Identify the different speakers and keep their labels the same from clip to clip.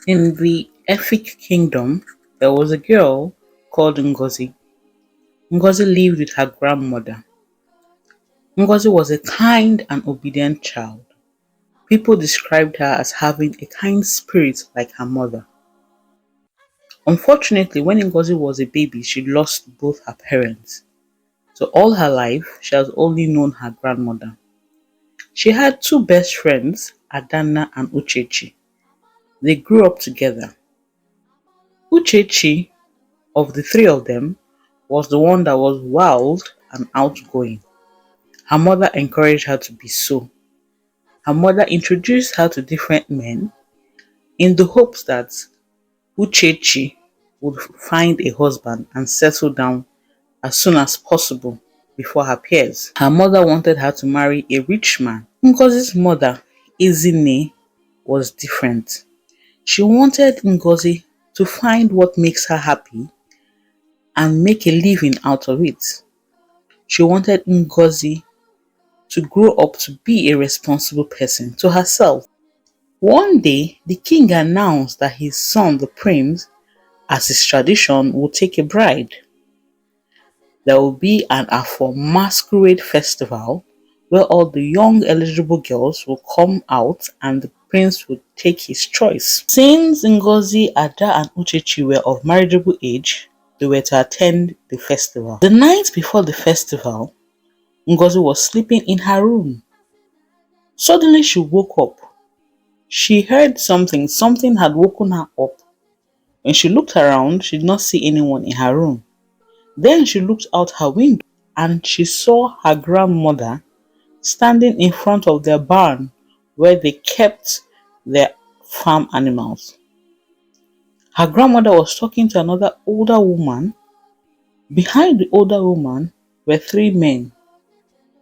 Speaker 1: In the Efik kingdom, there was a girl called Ngozi. Ngozi lived with her grandmother. Ngozi was a kind and obedient child. People described her as having a kind spirit like her mother. Unfortunately, when Ngozi was a baby, she lost both her parents. So all her life, she has only known her grandmother. She had two best friends, Adanna and Uchechi. They grew up together. Uchechi, of the three of them, was the one that was wild and outgoing. Her mother encouraged her to be so. Her mother introduced her to different men in the hopes that Uchechi would find a husband and settle down as soon as possible before her peers. Her mother wanted her to marry a rich man. Ngozi's mother, Izine, was different. She wanted Ngozi to find what makes her happy and make a living out of it. She wanted Ngozi to grow up to be a responsible person to herself. One day, the king announced that his son, the prince, as his tradition, would take a bride. There will be an Afro masquerade festival where all the young eligible girls will come out and the prince would take his choice. Since Ngozi, Ada and Uchechi were of marriageable age, they were to attend the festival. The night before the festival, Ngozi was sleeping in her room. Suddenly she woke up. She heard something. Something had woken her up. When she looked around, she did not see anyone in her room. Then she looked out her window and she saw her grandmother standing in front of their barn where they kept their farm animals. Her grandmother was talking to another older woman. Behind the older woman were three men.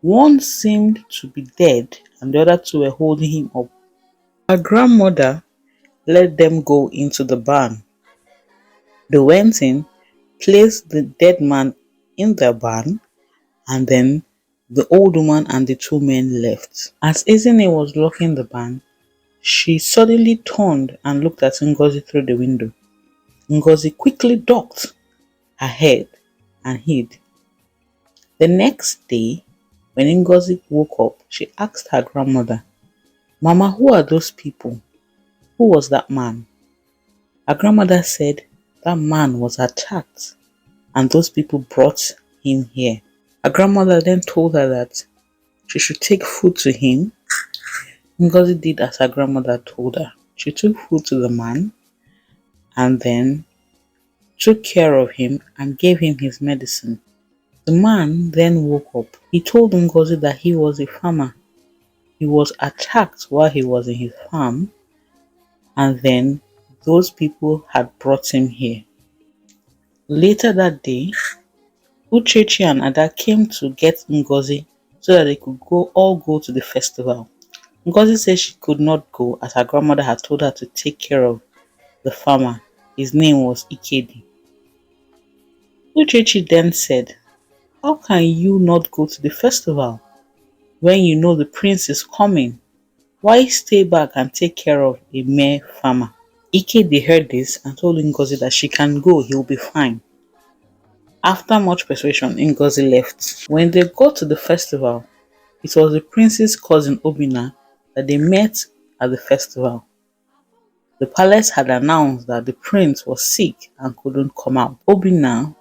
Speaker 1: One seemed to be dead and the other two were holding him up. Her grandmother let them go into the barn. They went in, placed the dead man in their barn, and then the old woman and the two men left. As Izine was locking the barn, she suddenly turned and looked at Ngozi through the window. Ngozi quickly ducked her head and hid. The next day, when Ngozi woke up, she asked her grandmother, "Mama, who are those people? Who was that man?" Her grandmother said that man was attacked and those people brought him here. Her grandmother then told her that she should take food to him. Ngozi did as her grandmother told her. She took food to the man and then took care of him and gave him his medicine. The man then woke up. He told Ngozi that he was a farmer. He was attacked while he was in his farm, and then those people had brought him here. Later that day, Uchechi and Ada came to get Ngozi so that they could all go to the festival. Ngozi said she could not go as her grandmother had told her to take care of the farmer. His name was Ikedi. Uchechi then said, "How can you not go to the festival when you know the prince is coming? Why stay back and take care of a mere farmer?" Ikedi heard this and told Ngozi that she can go, he will be fine. After much persuasion, Ngozi left. When they got to the festival, it was the prince's cousin Obina that they met at the festival. The palace had announced that the prince was sick and couldn't come out. Obina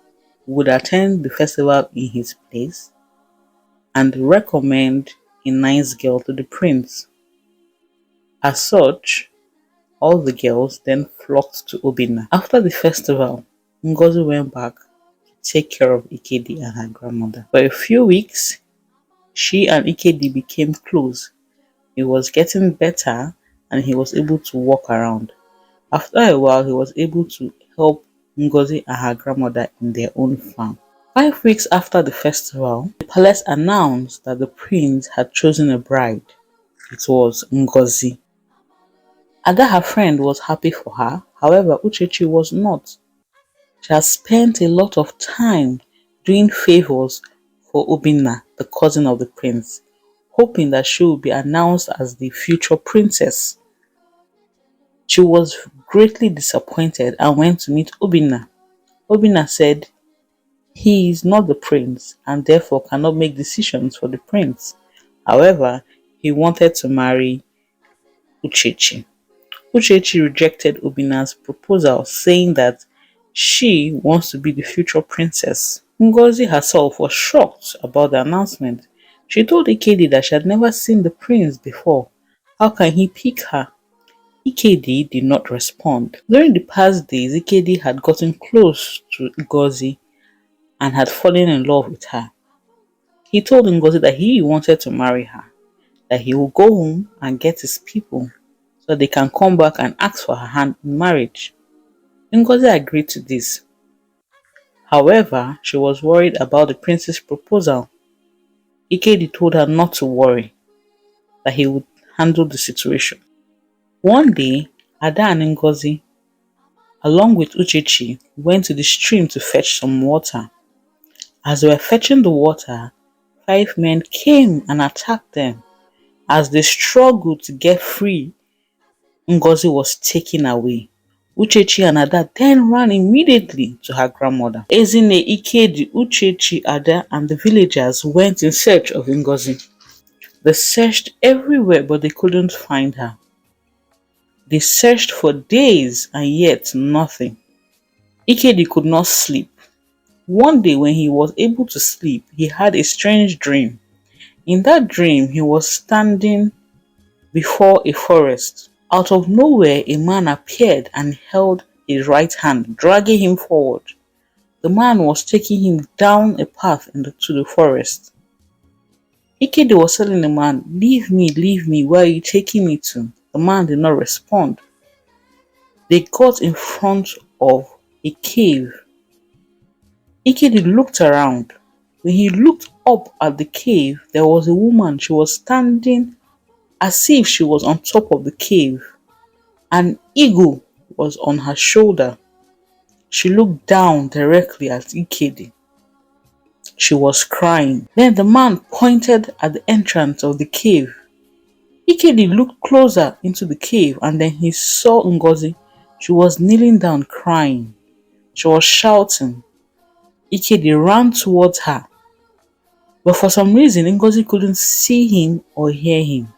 Speaker 1: would attend the festival in his place and recommend a nice girl to the prince. As such, all the girls then flocked to Obina. After the festival, Ngozi went back to take care of Ikedi and her grandmother. For a few weeks, she and Ikedi became close. He was getting better and he was able to walk around. After a while, he was able to help Ngozi and her grandmother in their own farm. 5 weeks after the festival, the palace announced that the prince had chosen a bride. It was Ngozi. Ada, her friend, was happy for her. However, Uchechi was not. She has spent a lot of time doing favors for Obinna, the cousin of the prince, hoping that she will be announced as the future princess. She was greatly disappointed and went to meet Obinna. Obinna said he is not the prince and therefore cannot make decisions for the prince. However, he wanted to marry Uchechi. Uchechi rejected Obinna's proposal, saying that she wants to be the future princess. Ngozi herself was shocked about the announcement. She told Ikedi that she had never seen the prince before. How can he pick her? Ikedi did not respond. During the past days, Ikedi had gotten close to Ngozi and had fallen in love with her. He told Ngozi that he wanted to marry her, that he will go home and get his people so they can come back and ask for her hand in marriage. Ngozi agreed to this. However, she was worried about the prince's proposal. Ikedi told her not to worry, that he would handle the situation. One day, Ada and Ngozi, along with Uchechi, went to the stream to fetch some water. As they were fetching the water, 5 men came and attacked them. As they struggled to get free, Ngozi was taken away. Uchechi and Ada then ran immediately to her grandmother. Ezine, Ikedi, Uchechi, Ada, and the villagers went in search of Ngozi. They searched everywhere, but they couldn't find her. They searched for days and yet nothing. Ikedi could not sleep. One day when he was able to sleep, he had a strange dream. In that dream, he was standing before a forest. Out of nowhere, a man appeared and held his right hand, dragging him forward. The man was taking him down a path to the forest. Ikedi was telling the man, leave me, where are you taking me to? The man did not respond. They got in front of a cave. Ikedi looked around. When he looked up at the cave, there was a woman. She was standing as if she was on top of the cave. An eagle was on her shoulder. She looked down directly at Ikedi. She was crying. Then the man pointed at the entrance of the cave. Ikedi looked closer into the cave and then he saw Ngozi. She was kneeling down crying. She was shouting. Ikedi ran towards her. But for some reason, Ngozi couldn't see him or hear him.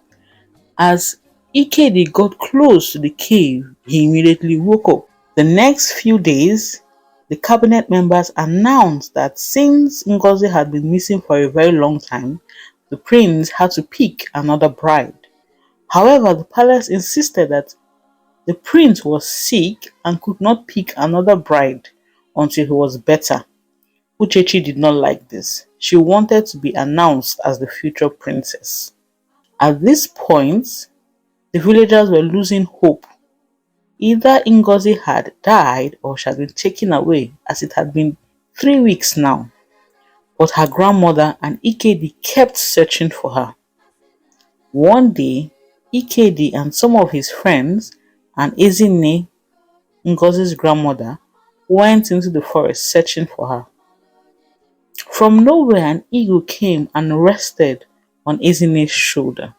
Speaker 1: As Ikedi got close to the cave, he immediately woke up. The next few days, the cabinet members announced that since Ngozi had been missing for a very long time, the prince had to pick another bride. However, the palace insisted that the prince was sick and could not pick another bride until he was better. Uchechi did not like this. She wanted to be announced as the future princess. At this point, the villagers were losing hope. Either Ngozi had died or she had been taken away, as it had been 3 weeks now. But her grandmother and Ikedi kept searching for her. One day, Ikedi and some of his friends and Ezine, Ngozi's grandmother, went into the forest searching for her. From nowhere, an eagle came and rested on Ezine's shoulder.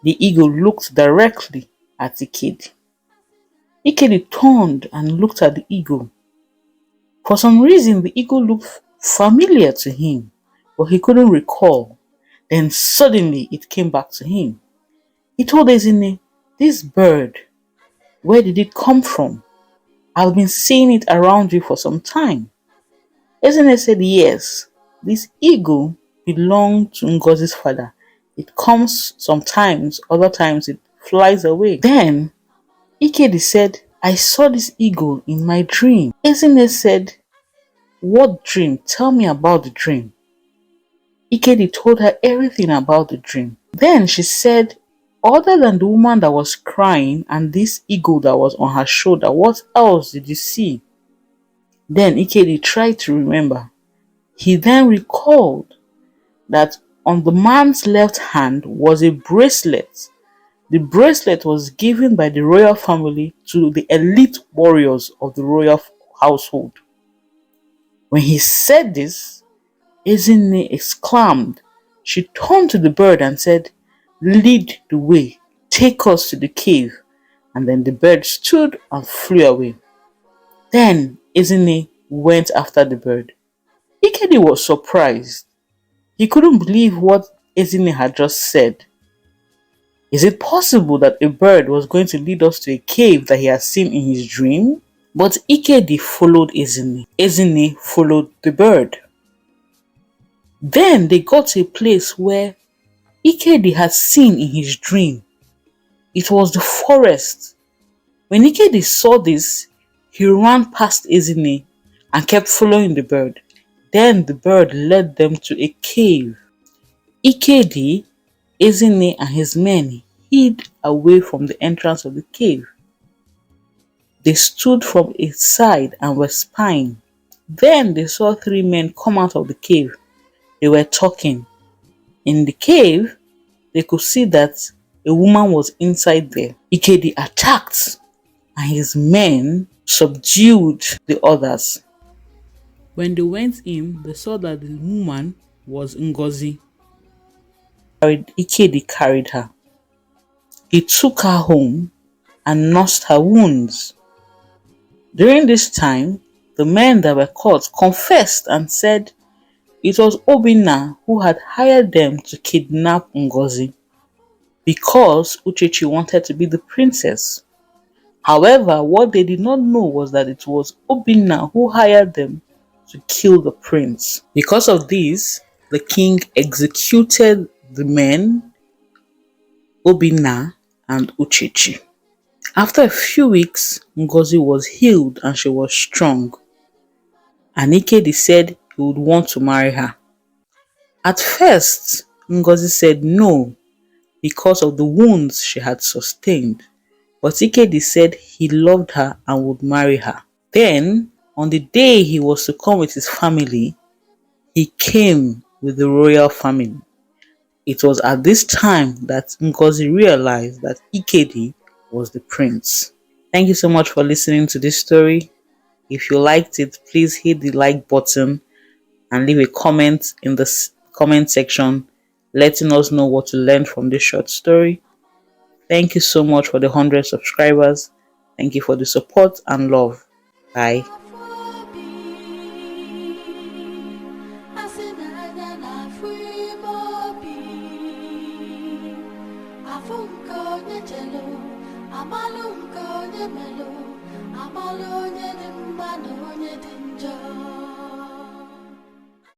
Speaker 1: The eagle looked directly at Ikedi. Ikedi turned and looked at the eagle. For some reason, the eagle looked familiar to him, but he couldn't recall. Then suddenly it came back to him. He told Ezine, this bird, where did it come from? I've been seeing it around you for some time. Ezine said, yes, this eagle belonged to Ngozi's father. It comes sometimes, other times it flies away. Then Ikedi said, I saw this eagle in my dream. Ezine said, what dream? Tell me about the dream. Ikedi told her everything about the dream. Then she said, other than the woman that was crying and this eagle that was on her shoulder, what else did you see? Then Ikedi tried to remember. He then recalled that on the man's left hand was a bracelet The bracelet was given by the royal family to the elite warriors of the royal household. When he said this, Ezinne exclaimed. She turned to the bird and said, "Lead the way, take us to the cave." And then the bird stood and flew away. Then Ezinne went after the bird. Ikedi was surprised. He couldn't believe what Ezinne had just said. Is it possible that a bird was going to lead us to a cave that he had seen in his dream? But Ikedi followed Ezinne. Ezinne followed the bird. Then they got to a place where Ikedi had seen in his dream. It was the forest. When Ikedi saw this, he ran past Ezinne and kept following the bird. Then the bird led them to a cave. Ikedi, Ezinne and his men hid away from the entrance of the cave. They stood from its side and were spying. Then they saw three men come out of the cave. They were talking. In the cave, they could see that a woman was inside there. Ikedi attacked and his men subdued the others. When they went in, they saw that the woman was Ngozi. Ikedi carried her. He took her home and nursed her wounds. During this time, the men that were caught confessed and said it was Obinna who had hired them to kidnap Ngozi because Uchechi wanted to be the princess. However, what they did not know was that it was Obinna who hired them to kill the prince. Because of this, the king executed the men, Obinna and Uchechi. After a few weeks, Ngozi was healed and she was strong. And Ikedi said he would want to marry her. At first, Ngozi said no because of the wounds she had sustained. But Ikedi said he loved her and would marry her. Then, on the day he was to come with his family, he came with the royal family. It was at this time that Ngozi realized that Ikedi was the prince. Thank you so much for listening to this story. If you liked it, please hit the like button and leave a comment in the comment section letting us know what you learned from this short story. Thank you so much for the 100 subscribers. Thank you for the support and love. Bye.
Speaker 2: Afunko de chelo, amalunko de melo, amalo